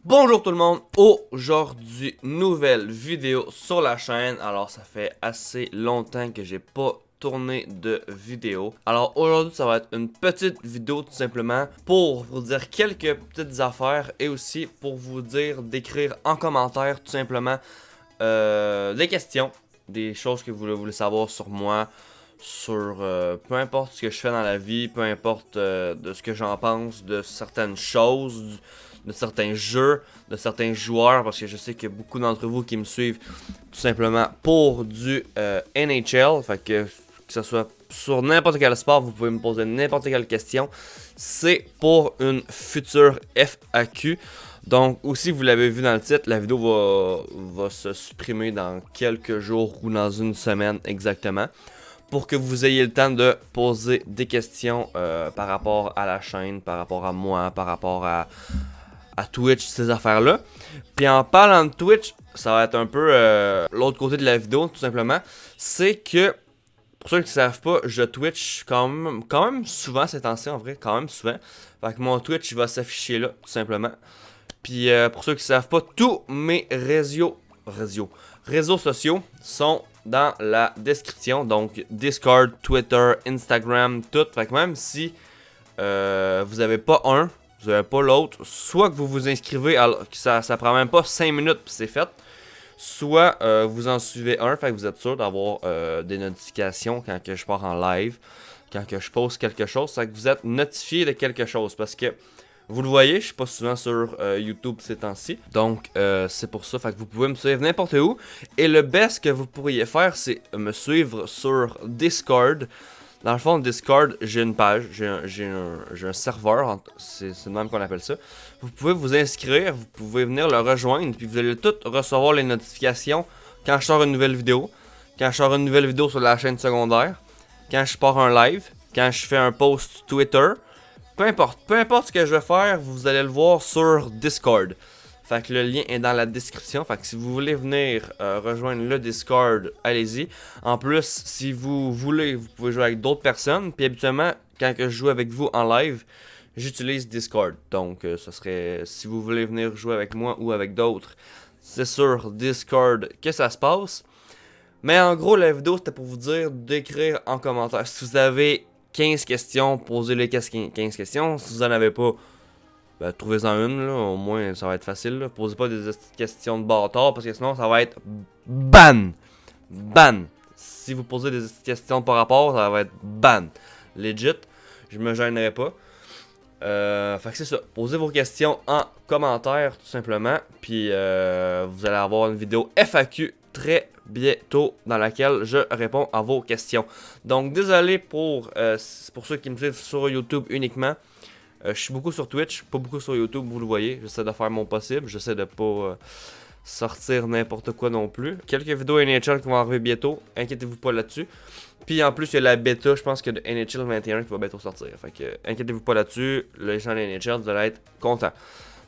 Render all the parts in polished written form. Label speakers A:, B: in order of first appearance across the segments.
A: Bonjour tout le monde, aujourd'hui nouvelle vidéo sur la chaîne. Alors ça fait assez longtemps que j'ai pas tourné de vidéo. Alors aujourd'hui ça va être une petite vidéo tout simplement pour vous dire quelques petites affaires et aussi pour vous dire d'écrire en commentaire tout simplement des questions, des choses que vous voulez savoir sur moi, sur peu importe ce que je fais dans la vie, peu importe de ce que j'en pense, de certaines choses, de certains jeux, de certains joueurs, parce que je sais qu'il y a beaucoup d'entre vous qui me suivent tout simplement pour du NHL, fait que ce soit sur n'importe quel sport, vous pouvez me poser n'importe quelle question, c'est pour une future FAQ. Donc aussi vous l'avez vu dans le titre, la vidéo va se supprimer dans quelques jours ou dans une semaine exactement, pour que vous ayez le temps de poser des questions par rapport à la chaîne, par rapport à moi, par rapport à Twitch, ces affaires-là. Puis en parlant de Twitch, ça va être un peu l'autre côté de la vidéo, tout simplement. C'est que, pour ceux qui ne savent pas, je Twitch quand même souvent ces temps-ci, en vrai, quand même souvent. Fait que mon Twitch, il va s'afficher là, tout simplement. Puis pour ceux qui ne savent pas, tous mes réseaux sociaux sont dans la description. Donc Discord, Twitter, Instagram, tout. Fait que même si vous n'avez pas un, vous n'avez pas l'autre, soit que vous vous inscrivez, alors que ça prend même pas 5 minutes puis c'est fait, soit vous en suivez un, fait que vous êtes sûr d'avoir des notifications quand que je pars en live, quand que je poste quelque chose, c'est que vous êtes notifié de quelque chose, parce que vous le voyez, je suis pas souvent sur YouTube ces temps-ci, donc c'est pour ça, fait que vous pouvez me suivre n'importe où, et le best que vous pourriez faire, c'est me suivre sur Discord. Dans le fond, Discord, j'ai une page, j'ai un serveur, c'est le même qu'on appelle ça. Vous pouvez vous inscrire, vous pouvez venir le rejoindre, puis vous allez tout recevoir les notifications quand je sors une nouvelle vidéo, quand je sors une nouvelle vidéo sur la chaîne secondaire, quand je pars un live, quand je fais un post Twitter, peu importe ce que je vais faire, vous allez le voir sur Discord. Fait que le lien est dans la description. Fait que si vous voulez venir rejoindre le Discord, allez-y. En plus, si vous voulez, vous pouvez jouer avec d'autres personnes. Puis habituellement, quand je joue avec vous en live, j'utilise Discord. Donc, ce serait, si vous voulez venir jouer avec moi ou avec d'autres, c'est sur Discord que ça se passe. Mais en gros, la vidéo, c'était pour vous dire d'écrire en commentaire. Si vous avez 15 questions, posez les 15 questions. Si vous en avez pas, ben, trouvez-en une, là, au moins ça va être facile. Là. Posez pas des questions de bâtard parce que sinon ça va être ban. Ban. Si vous posez des questions par rapport, ça va être ban. Legit. Je me gênerai pas. Fait que c'est ça. Posez vos questions en commentaire tout simplement. Puis vous allez avoir une vidéo FAQ très bientôt dans laquelle je réponds à vos questions. Donc désolé pour ceux qui me suivent sur YouTube uniquement. Je suis beaucoup sur Twitch, pas beaucoup sur YouTube, vous le voyez. J'essaie de faire mon possible, j'essaie de pas sortir n'importe quoi non plus. Quelques vidéos NHL qui vont arriver bientôt, inquiétez-vous pas là-dessus. Puis en plus, il y a la bêta, je pense que de NHL 21 qui va bientôt sortir. Fait que inquiétez-vous pas là-dessus, le champ de NHL, vous allez être content.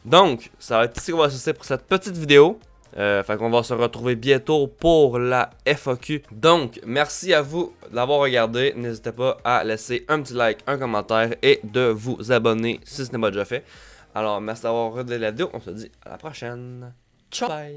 A: Donc, ça va être ici qu'on va se pour cette petite vidéo. Fait qu'on va se retrouver bientôt pour la FAQ. Donc, merci à vous d'avoir regardé. N'hésitez pas à laisser un petit like, un commentaire et de vous abonner si ce n'est pas déjà fait. Alors, merci d'avoir regardé la vidéo. On se dit à la prochaine. Ciao! Bye!